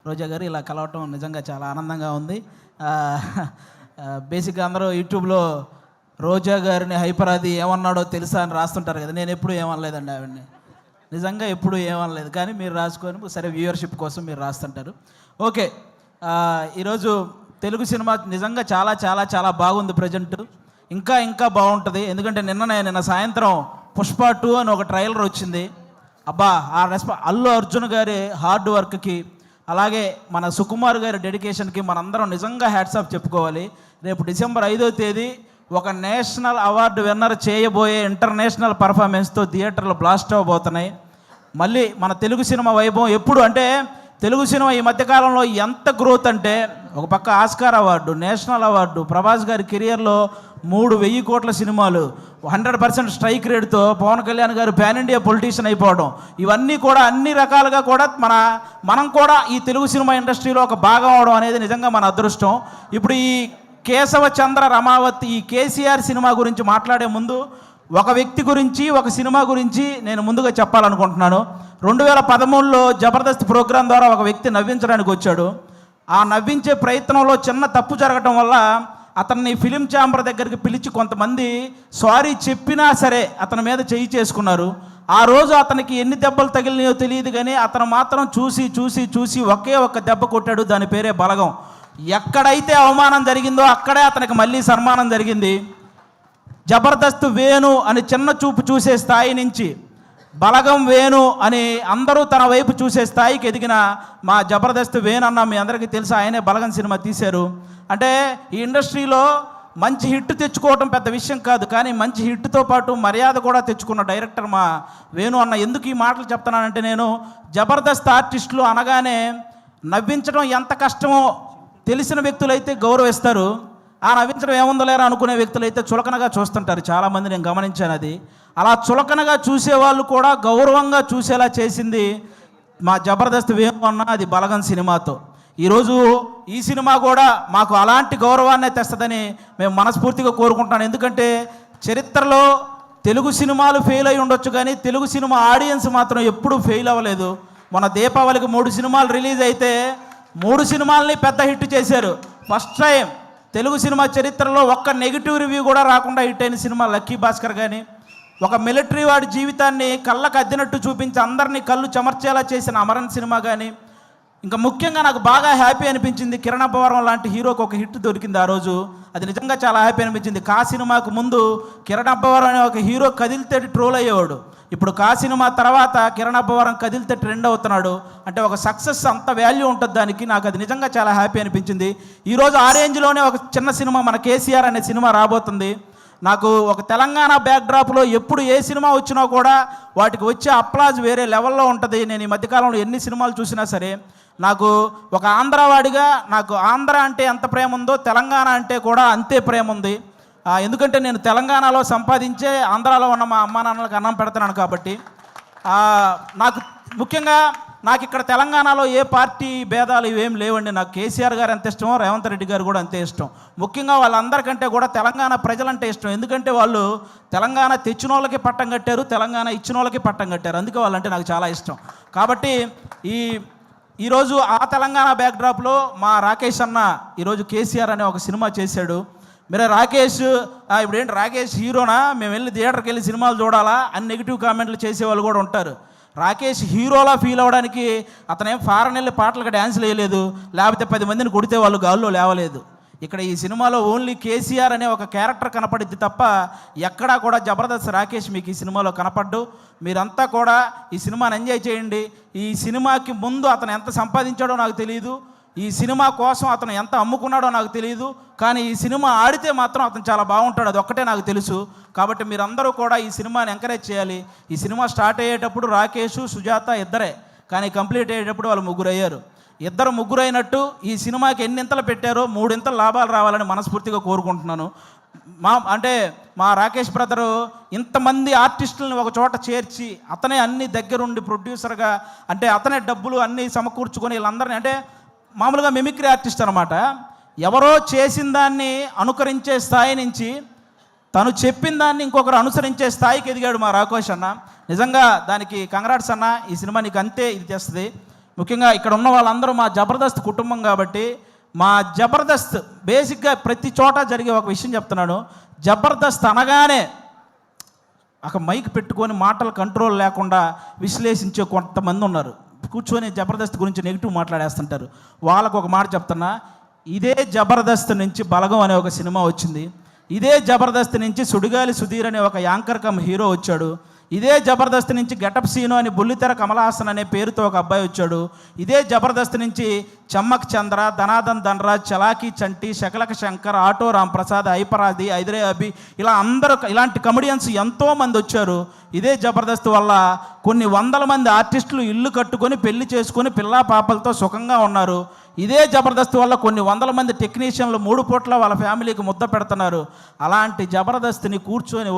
రోజా గారు ఇలా కలవటం నిజంగా చాలా ఆనందంగా ఉంది. బేసిక్గా అందరూ యూట్యూబ్లో రోజా గారిని హైపరాది ఏమన్నాడో తెలుసా అని రాస్తుంటారు కదా. నేను ఎప్పుడు ఏమనలేదండి ఆవిడని, నిజంగా ఎప్పుడు ఏమనలేదు. కానీ మీరు రాసుకొని సరే వ్యూవర్షిప్ కోసం మీరు రాస్తుంటారు. ఓకే, ఈరోజు తెలుగు సినిమా నిజంగా చాలా చాలా చాలా బాగుంది. ప్రజెంట్ ఇంకా ఇంకా బాగుంటుంది. ఎందుకంటే నిన్న సాయంత్రం పుష్ప 2 అని ఒక ట్రైలర్ వచ్చింది. అబ్బా, ఆ అల్లు అర్జున్ గారి హార్డ్ వర్క్కి, అలాగే మన సుకుమార్ గారి డెడికేషన్కి మనందరం నిజంగా హ్యాట్సాప్ చెప్పుకోవాలి. రేపు డిసెంబర్ 5వ తేదీ ఒక నేషనల్ అవార్డు విన్నర్ చేయబోయే ఇంటర్నేషనల్ పర్ఫార్మెన్స్తో థియేటర్లు బ్లాస్ట్ అవ్వబోతున్నాయి. మళ్ళీ మన తెలుగు సినిమా వైభవం ఎప్పుడు అంటే, తెలుగు సినిమా ఈ మధ్యకాలంలో ఎంత గ్రోత్ అంటే, ఒక పక్క Oscar award, national award, Prabhas గారి కెరియర్లో 3,000 కోట్ల సినిమాలు, 100% స్ట్రైక్ రేట్తో పవన్ కళ్యాణ్ గారు పాన్ ఇండియా పొలిటీషియన్ అయిపోవడం, ఇవన్నీ కూడా అన్ని రకాలుగా కూడా మనం కూడా ఈ తెలుగు సినిమా ఇండస్ట్రీలో ఒక భాగం అవడం అనేది నిజంగా మన అదృష్టం. ఇప్పుడు ఈ కేశవ చంద్ర రమావతి, ఈ కేసీఆర్ సినిమా గురించి మాట్లాడే ముందు ఒక వ్యక్తి గురించి, ఒక సినిమా గురించి నేను ముందుగా చెప్పాలనుకుంటున్నాను. 2013లో జబర్దస్త్ ప్రోగ్రాం ద్వారా ఒక వ్యక్తి నవ్వించడానికి వచ్చాడు. ఆ నవ్వించే ప్రయత్నంలో చిన్న తప్పు జరగటం వల్ల అతన్ని ఫిలిం ఛాంబర్ దగ్గరికి పిలిచి కొంతమంది సారీ చెప్పినా సరే అతని మీద చేయి చేసుకున్నారు. ఆ రోజు అతనికి ఎన్ని దెబ్బలు తగిలినాయో తెలియదు, కానీ అతను మాత్రం చూసి చూసి చూసి ఒకే ఒక్క దెబ్బ కొట్టాడు. దాని పేరే బలగం. ఎక్కడైతే అవమానం జరిగిందో అక్కడే అతనికి మళ్ళీ సన్మానం జరిగింది. జబర్దస్త్ వేణు అని చిన్న చూపు చూసే స్థాయి నుంచి బలగం వేణు అని అందరూ తన వైపు చూసే స్థాయికి ఎదిగిన మా జబర్దస్త్ వేణు అన్న మీ అందరికీ తెలుసు. ఆయనే బలగం సినిమా తీశారు. అంటే ఈ ఇండస్ట్రీలో మంచి హిట్ తెచ్చుకోవడం పెద్ద విషయం కాదు, కానీ మంచి హిట్తో పాటు మర్యాద కూడా తెచ్చుకున్న డైరెక్టర్ మా వేణు అన్న. ఎందుకు ఈ మాటలు చెప్తున్నానంటే, నేను జబర్దస్త్ ఆర్టిస్టులు అనగానే నవ్వించడం ఎంత కష్టమో తెలిసిన వ్యక్తులైతే గౌరవిస్తారు. ఆ నవ్వించడం ఏముందో లేరా అనుకునే వ్యక్తులైతే చులకనగా చూస్తుంటారు. చాలామంది నేను గమనించాను. అది అలా చులకనగా చూసేవాళ్ళు కూడా గౌరవంగా చూసేలా చేసింది మా జబర్దస్త్ వేణు అన్న, అది బలగం సినిమాతో. ఈరోజు ఈ సినిమా కూడా మాకు అలాంటి గౌరవాన్నే తెస్తుందని మేము మనస్ఫూర్తిగా కోరుకుంటున్నాను. ఎందుకంటే చరిత్రలో తెలుగు సినిమాలు ఫెయిల్ అయి ఉండొచ్చు, కానీ తెలుగు సినిమా ఆడియన్స్ మాత్రం ఎప్పుడూ ఫెయిల్ అవ్వలేదు. మన దీపావళికి 3 సినిమాలు రిలీజ్ అయితే 3 సినిమాలని పెద్ద హిట్ చేశారు. ఫస్ట్ టైం తెలుగు సినిమా చరిత్రలో ఒక్క నెగిటివ్ రివ్యూ కూడా రాకుండా హిట్ అయిన సినిమా లక్కీ భాస్కర్. కానీ ఒక మిలిటరీ వాడి జీవితాన్ని కళ్ళకు అద్దినట్టు చూపించి అందరినీ కళ్ళు చెమర్చేలా చేసిన అమరన్ సినిమా. కానీ ఇంకా ముఖ్యంగా నాకు బాగా హ్యాపీ అనిపించింది, కిరణ్ అబ్బవరం లాంటి హీరోకి ఒక హిట్ దొరికింది ఆ రోజు. అది నిజంగా చాలా హ్యాపీ అనిపించింది. కా సినిమాకు ముందు కిరణ్ అబ్బవరం అనే ఒక హీరో కదిలితే ట్రోల్ అయ్యేవాడు. ఇప్పుడు కా సినిమా తర్వాత కిరణ్ అబ్బవరం కదిలితే ట్రెండ్ అవుతున్నాడు. అంటే ఒక సక్సెస్ అంత వాల్యూ ఉంటుంది దానికి. నాకు అది నిజంగా చాలా హ్యాపీ అనిపించింది. ఈరోజు ఆ రేంజ్లోనే ఒక చిన్న సినిమా మన కేసీఆర్ అనే సినిమా రాబోతుంది. నాకు ఒక తెలంగాణ బ్యాక్డ్రాప్లో ఎప్పుడు ఏ సినిమా వచ్చినా కూడా వాటికి వచ్చే అప్లాజ్ వేరే లెవెల్లో ఉంటుంది. నేను ఈ మధ్యకాలంలో ఎన్ని సినిమాలు చూసినా సరే నాకు ఒక ఆంధ్రవాడిగా నాకు ఆంధ్ర అంటే ఎంత ప్రేమ ఉందో తెలంగాణ అంటే కూడా అంతే ప్రేమ ఉంది. ఎందుకంటే నేను తెలంగాణలో సంపాదించే ఆంధ్రాలో ఉన్న మా అమ్మా నాన్నలకు అన్నం పెడుతున్నాను కాబట్టి. నాకు ముఖ్యంగా నాకు ఇక్కడ తెలంగాణలో ఏ పార్టీ భేదాలు ఇవేం లేవండి. నాకు కేసీఆర్ గారు ఎంత ఇష్టమో రేవంత్ రెడ్డి గారు కూడా అంతే ఇష్టం. ముఖ్యంగా వాళ్ళందరికంటే కూడా తెలంగాణ ప్రజలంటే ఇష్టం. ఎందుకంటే వాళ్ళు తెలంగాణ తెచ్చిన వాళ్ళకి పట్టం కట్టారు, తెలంగాణ ఇచ్చిన వాళ్ళకి పట్టం కట్టారు. అందుకే వాళ్ళంటే నాకు చాలా ఇష్టం. కాబట్టి ఈరోజు ఆ తెలంగాణ బ్యాక్డ్రాప్లో మా రాకేష్ అన్న ఈరోజు కేసీఆర్ అనే ఒక సినిమా చేశాడు. మీరు రాకేష్ ఇప్పుడేంటి రాకేష్ హీరోనా, మేము వెళ్ళి థియేటర్కి వెళ్ళి సినిమాలు చూడాలా అని నెగిటివ్ కామెంట్లు చేసేవాళ్ళు కూడా ఉంటారు. రాకేష్ హీరోలా ఫీల్ అవ్వడానికి అతనేం ఫారెన్ వెళ్ళి పాటలకు డ్యాన్స్లు వేయలేదు, లేకపోతే 10 మందిని కొడితే వాళ్ళు గాల్లో లేవలేదు. ఇక్కడ ఈ సినిమాలో ఓన్లీ కేసీఆర్ అనే ఒక క్యారెక్టర్ కనపడిద్ది తప్ప ఎక్కడా కూడా జబర్దస్త్ రాకేష్ మీకు ఈ సినిమాలో కనపడ్డు. మీరంతా కూడా ఈ సినిమాని ఎంజాయ్ చేయండి. ఈ సినిమాకి ముందు అతను ఎంత సంపాదించాడో నాకు తెలియదు, ఈ సినిమా కోసం అతను ఎంత అమ్ముకున్నాడో నాకు తెలియదు, కానీ ఈ సినిమా ఆడితే మాత్రం అతను చాలా బాగుంటాడు, అది ఒక్కటే నాకు తెలుసు. కాబట్టి మీరందరూ కూడా ఈ సినిమాని ఎంకరేజ్ చేయాలి. ఈ సినిమా స్టార్ట్ అయ్యేటప్పుడు రాకేష్, సుజాత ఇద్దరే, కానీ కంప్లీట్ అయ్యేటప్పుడు వాళ్ళు 3 అయ్యారు. 2 అయినట్టు ఈ సినిమాకి ఎన్నింతలు పెట్టారో 3 ఇంతలు లాభాలు రావాలని మనస్ఫూర్తిగా కోరుకుంటున్నాను. మా రాకేష్ బ్రదరు ఇంతమంది ఆర్టిస్టులను ఒక చోట చేర్చి అతనే అన్ని దగ్గరుండి ప్రొడ్యూసర్గా, అంటే అతనే డబ్బులు అన్నీ సమకూర్చుకొని వీళ్ళందరినీ, అంటే మామూలుగా మిమిక్రీ ఆర్టిస్ట్ అనమాట. ఎవరో చేసిన దాన్ని అనుకరించే స్థాయి నుంచి తను చెప్పిన దాన్ని ఇంకొకరు అనుసరించే స్థాయికి ఎదిగాడు మా రాకేష్ అన్న. నిజంగా దానికి కంగ్రాట్స్ అన్న. ఈ సినిమా నీకు అంతే ఇది చేస్తుంది. ముఖ్యంగా ఇక్కడ ఉన్న వాళ్ళందరూ మా జబర్దస్త్ కుటుంబం కాబట్టి మా జబర్దస్త్ బేసిక్గా ప్రతి చోట జరిగే ఒక విషయం చెప్తున్నాను. జబర్దస్త్ అనగానే ఒక మైక్ పెట్టుకొని మాటలు కంట్రోల్ లేకుండా విశ్లేషించే కొంతమంది ఉన్నారు. కూర్చొని జబర్దస్త్ గురించి నెగిటివ్ మాట్లాడేస్తుంటారు. వాళ్ళకు ఒక మాట చెప్తున్నా, ఇదే జబర్దస్త్ నుంచి బలగం అనే ఒక సినిమా వచ్చింది. ఇదే జబర్దస్త్ నుంచి సుడిగాలి సుధీర్ అనే ఒక యాంకర్ కమ్ హీరో వచ్చాడు. ఇదే జబర్దస్త్ నుంచి గెటప్ సీను అని బుల్లితెర కమలహాసన్ అనే పేరుతో ఒక అబ్బాయి వచ్చాడు. ఇదే జబర్దస్త్ నుంచి చమ్మక్ చంద్ర, ధనాదన్ ధనరాజ్, చలాకీ చంటి, శకలక శంకర్, ఆటో రాంప్రసాద్, హైపరాది, హైదరే అభి, ఇలా అందరూ ఇలాంటి కమెడియన్స్ ఎంతోమంది వచ్చారు. ఇదే జబర్దస్త్ వల్ల కొన్ని వందల మంది ఆర్టిస్టులు ఇల్లు కట్టుకొని పెళ్లి చేసుకొని పిల్లా పాపలతో సుఖంగా ఉన్నారు. ఇదే జబర్దస్త్ వల్ల కొన్ని వందల మంది టెక్నీషియన్లు 3 పూట్ల వాళ్ళ ఫ్యామిలీకి ముద్ద పెడుతున్నారు. అలాంటి జబర్దస్త్ని కూర్చొని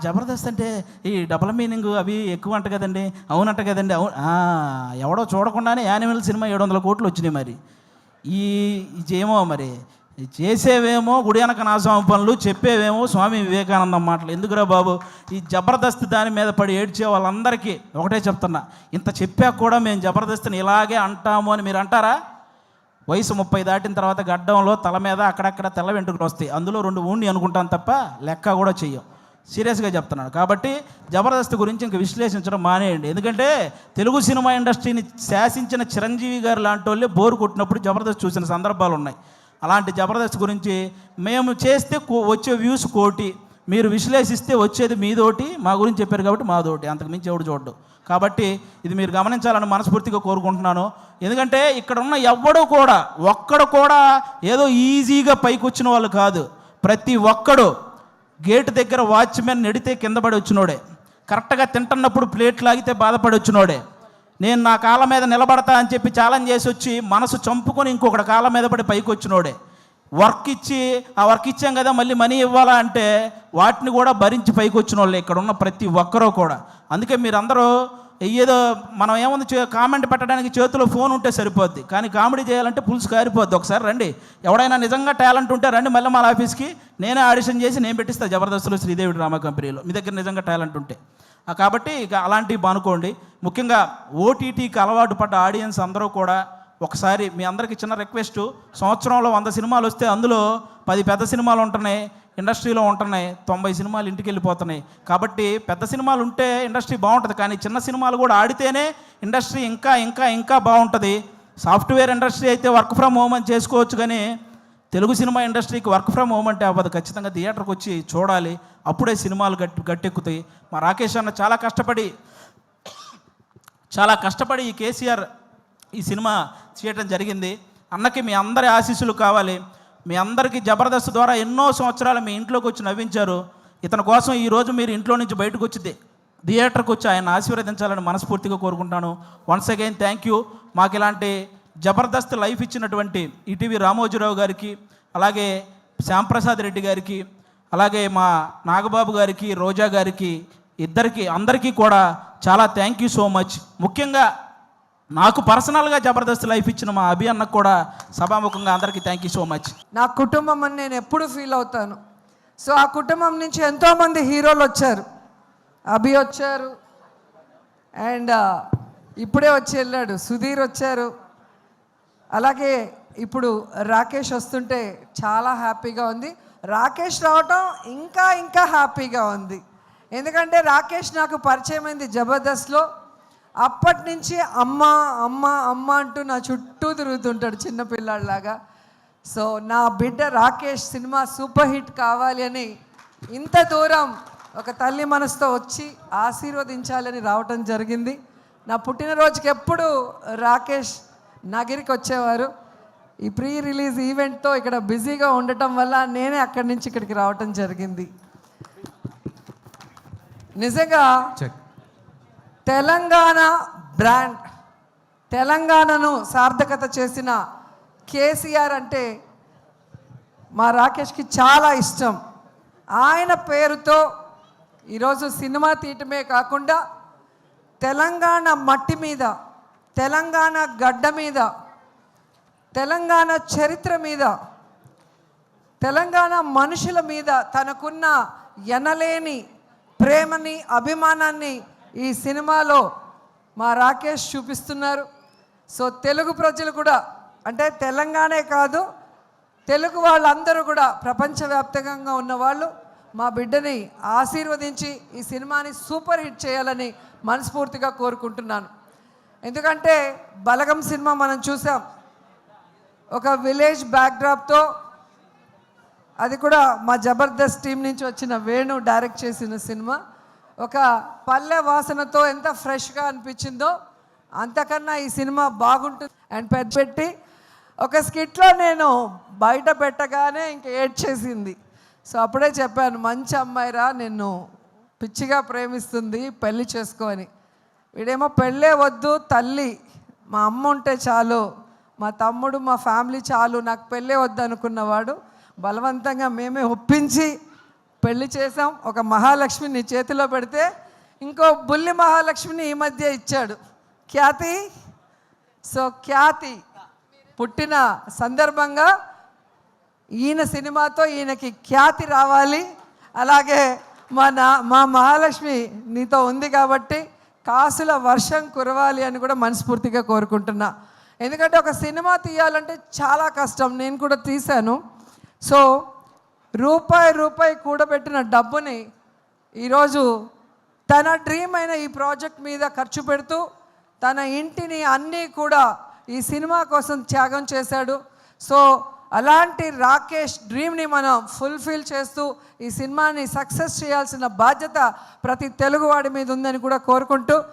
జబర్దస్త్ అంటే ఈ డబుల్ మీనింగ్ అవి ఎక్కువ అంట కదండి, అవునంట కదండి, అవును ఎవడో చూడకుండానే యానిమల్ సినిమా 700 కోట్లు వచ్చినాయి. మరి ఏమో మరి చేసేవేమో గుడియనక నాశం పనులు, చెప్పేవేమో స్వామి వివేకానందం మాటలు. ఎందుకురా బాబు, ఈ జబర్దస్త్ దాని మీద పడి ఏడ్చే వాళ్ళందరికీ ఒకటే చెప్తున్నా, ఇంత చెప్పాక కూడా మేము జబర్దస్త్ని ఇలాగే అంటాము అని మీరు అంటారా? వయసు 30 దాటిన తర్వాత గడ్డంలో తల మీద అక్కడక్కడ తెల్ల వెంట్రుకలు వస్తాయి. అందులో 2 ఊండి అనుకుంటాను తప్ప లెక్క కూడా చెయ్యం. సీరియస్గా చెప్తున్నాను. కాబట్టి జబర్దస్త్ గురించి ఇంక విశ్లేషించడం మానేయండి. ఎందుకంటే తెలుగు సినిమా ఇండస్ట్రీని శాసించిన చిరంజీవి గారు లాంటి వాళ్ళే బోరు కొట్టినప్పుడు జబర్దస్త్ చూసిన సందర్భాలు ఉన్నాయి. అలాంటి జబర్దస్త్ గురించి మేము చేస్తే వచ్చే వ్యూస్ 1 కోటి, మీరు విశ్లేషిస్తే వచ్చేది మీదోటి. మా గురించి చెప్పారు కాబట్టి మాదోటి, అంతకుమించి ఎవడు చూడ్డు. కాబట్టి ఇది మీరు గమనించాలని మనస్ఫూర్తిగా కోరుకుంటున్నాను. ఎందుకంటే ఇక్కడ ఉన్న ఒక్కడు కూడా ఏదో ఈజీగా పైకి వచ్చిన వాళ్ళు కాదు. ప్రతి ఒక్కడు గేటు దగ్గర వాచ్మెన్ నెడితే కింద పడి వచ్చినోడే, కరెక్ట్గా తింటున్నప్పుడు ప్లేట్ లాగితే బాధపడి వచ్చినోడే, నేను నా కాళ్ళ మీద నిలబడతా అని చెప్పి ఛాలెంజ్ చేసి వచ్చి మనసు చంపుకొని ఇంకొకటి కాళ్ళ మీద పడి పైకి వచ్చినోడే, వర్క్ ఇచ్చి ఆ వర్క్ ఇచ్చాం కదా మళ్ళీ మనీ ఇవ్వాలా అంటే వాటిని కూడా భరించి పైకి వచ్చిన వాళ్ళే ఇక్కడ ఉన్న ప్రతి ఒక్కరూ కూడా. అందుకే మీరందరూ ఏదో మనం ఏముంది కామెంట్ పెట్టడానికి చేతిలో ఫోన్ ఉంటే సరిపోద్ది, కానీ కామెడీ చేయాలంటే పులుసు కారిపోద్ది. ఒకసారి రండి, ఎవడైనా నిజంగా టాలెంట్ ఉంటే రండి మళ్ళీ మా ఆఫీస్కి, నేనే ఆడిషన్ చేసి నేను పెట్టిస్తాను జబర్దస్త్లో శ్రీదేవి డ్రామా కంపెనీలో, మీ దగ్గర నిజంగా టాలెంట్ ఉంటే. కాబట్టి ఇక అలాంటివి బానుకోండి. ముఖ్యంగా ఓటీటీకి అలవాటు పడ్డ ఆడియన్స్ అందరూ కూడా ఒకసారి మీ అందరికీ చిన్న రిక్వెస్ట్, సంవత్సరంలో 100 సినిమాలు వస్తే అందులో 10 పెద్ద సినిమాలు ఉంటున్నాయి, ఇండస్ట్రీలో ఉంటున్నాయి, 90 సినిమాలు ఇంటికి వెళ్ళిపోతున్నాయి. కాబట్టి పెద్ద సినిమాలు ఉంటే ఇండస్ట్రీ బాగుంటుంది, కానీ చిన్న సినిమాలు కూడా ఆడితేనే ఇండస్ట్రీ ఇంకా ఇంకా ఇంకా బాగుంటుంది. సాఫ్ట్వేర్ ఇండస్ట్రీ అయితే వర్క్ ఫ్రమ్ హోమ్ అని చేసుకోవచ్చు, కానీ తెలుగు సినిమా ఇండస్ట్రీకి వర్క్ ఫ్రమ్ హోమ్ అంటే అవ్వదు. ఖచ్చితంగా థియేటర్కి వచ్చి చూడాలి, అప్పుడే సినిమాలు గట్టెక్కుతాయి. మా రాకేష్ అన్న చాలా కష్టపడి ఈ కేసీఆర్ ఈ సినిమా చేయటం జరిగింది. అన్నకి మీ అందరి ఆశీస్సులు కావాలి. మీ అందరికీ జబర్దస్త్ ద్వారా ఎన్నో సంవత్సరాలు మీ ఇంట్లోకి వచ్చి నవ్వించారు. ఇతని కోసం ఈరోజు మీరు ఇంట్లో నుంచి బయటకు వచ్చి థియేటర్కి వచ్చి ఆయన ఆశీర్వదించాలని మనస్ఫూర్తిగా కోరుకుంటాను. Once again thank you. మాకు ఇలాంటి జబర్దస్త్ లైఫ్ ఇచ్చినటువంటి ఈటీవీ రామోజీరావు గారికి, అలాగే శ్యాంప్రసాద్ రెడ్డి గారికి, అలాగే మా నాగబాబు గారికి, రోజా గారికి, అందరికీ కూడా చాలా థ్యాంక్ యూ సో మచ్. ముఖ్యంగా నాకు పర్సనల్గా జబర్దస్త్ లైఫ్ ఇచ్చిన మా అభి అన్నకు కూడా సభాముఖంగా అందరికీ థ్యాంక్ యూ సో మచ్. నా కుటుంబం అని నేను ఎప్పుడు ఫీల్ అవుతాను. సో ఆ కుటుంబం నుంచి ఎంతోమంది హీరోలు వచ్చారు. అభి వచ్చారు, అండ్ ఇప్పుడే వచ్చి వెళ్ళాడు సుధీర్ వచ్చారు, అలాగే ఇప్పుడు రాకేష్ వస్తుంటే చాలా హ్యాపీగా ఉంది. రాకేష్ రావటం ఇంకా ఇంకా హ్యాపీగా ఉంది. ఎందుకంటే రాకేష్ నాకు పరిచయం అయింది జబర్దస్త్లో. అప్పటి నుంచి అమ్మ అమ్మ అమ్మ అంటూ నా చుట్టూ తిరుగుతుంటాడు చిన్నపిల్లాడిలాగా. సో నా బిడ్డ రాకేష్ సినిమా సూపర్ హిట్ కావాలి అని ఇంత దూరం ఒక తల్లి మనసుతో వచ్చి ఆశీర్వదించాలని రావటం జరిగింది. నా పుట్టినరోజుకి ఎప్పుడు రాకేష్ నగిరికి వచ్చేవారు. ఈ ప్రీ రిలీజ్ ఈవెంట్తో ఇక్కడ బిజీగా ఉండటం వల్ల నేనే అక్కడి నుంచి ఇక్కడికి రావటం జరిగింది. నిజంగా తెలంగాణ బ్రాండ్, తెలంగాణను సార్థకత చేసిన కేసీఆర్ అంటే మా రాకేష్కి చాలా ఇష్టం. ఆయన పేరుతో ఈరోజు సినిమా తీయటమే కాకుండా తెలంగాణ మట్టి మీద, తెలంగాణ గడ్డ మీద, తెలంగాణ చరిత్ర మీద, తెలంగాణ మనుషుల మీద తనకున్న ఎనలేని ప్రేమని, అభిమానాన్ని ఈ సినిమాలో మా రాకేష్ చూపిస్తున్నారు. సో తెలుగు ప్రజలు కూడా, అంటే తెలంగాణే కాదు, తెలుగు వాళ్ళందరూ కూడా ప్రపంచవ్యాప్తంగా ఉన్నవాళ్ళు మా బిడ్డని ఆశీర్వదించి ఈ సినిమాని సూపర్ హిట్ చేయాలని మనస్ఫూర్తిగా కోరుకుంటున్నాను. ఎందుకంటే బలగం సినిమా మనం చూసాం, ఒక విలేజ్ బ్యాక్డ్రాప్తో, అది కూడా మా జబర్దస్త్ టీం నుంచి వచ్చిన వేణు డైరెక్ట్ చేసిన సినిమా. ఒక పల్లె వాసనతో ఎంత ఫ్రెష్గా అనిపించిందో అంతకన్నా ఈ సినిమా బాగుంటుంది. అండ్ పెట్టి ఒక స్కిట్లో నేను బయట పెట్టగానే ఇంక ఏడ్చేసింది. సో అప్పుడే చెప్పాను, మంచి అమ్మాయిరా, నిన్ను పిచ్చిగా ప్రేమిస్తుంది, పెళ్లి చేసుకో అని. వీడేమో పెళ్ళే వద్దు, తల్లి మా అమ్మ ఉంటే చాలు, మా తమ్ముడు మా ఫ్యామిలీ చాలు, నాకు పెళ్ళే వద్దు అనుకున్నవాడు బలవంతంగా మేమే ఒప్పించి పెళ్లి చేసాం. ఒక మహాలక్ష్మిని చేతిలో పెడితే ఇంకో బుల్లి మహాలక్ష్మిని ఈ మధ్య ఇచ్చాడు, ఖ్యాతి. సో ఖ్యాతి పుట్టిన సందర్భంగా ఈయన సినిమాతో ఈయనకి ఖ్యాతి రావాలి. అలాగే మా మహాలక్ష్మి నీతో ఉంది కాబట్టి కాసుల వర్షం కురవాలి అని కూడా మనస్ఫూర్తిగా కోరుకుంటున్నా. ఎందుకంటే ఒక సినిమా తీయాలంటే చాలా కష్టం, నేను కూడా తీశాను. సో రూపాయి కూడబెట్టిన డబ్బుని ఈరోజు తన డ్రీమ్ అయిన ఈ ప్రాజెక్ట్ మీద ఖర్చు పెడుతూ తన ఇంటిని అన్నీ కూడా ఈ సినిమా కోసం త్యాగం చేశాడు. సో అలాంటి రాకేష్ డ్రీమ్ని మనం ఫుల్ఫిల్ చేస్తూ ఈ సినిమాని సక్సెస్ చేయాల్సిన బాధ్యత ప్రతి తెలుగువాడి మీద ఉందని కూడా కోరుకుంటూ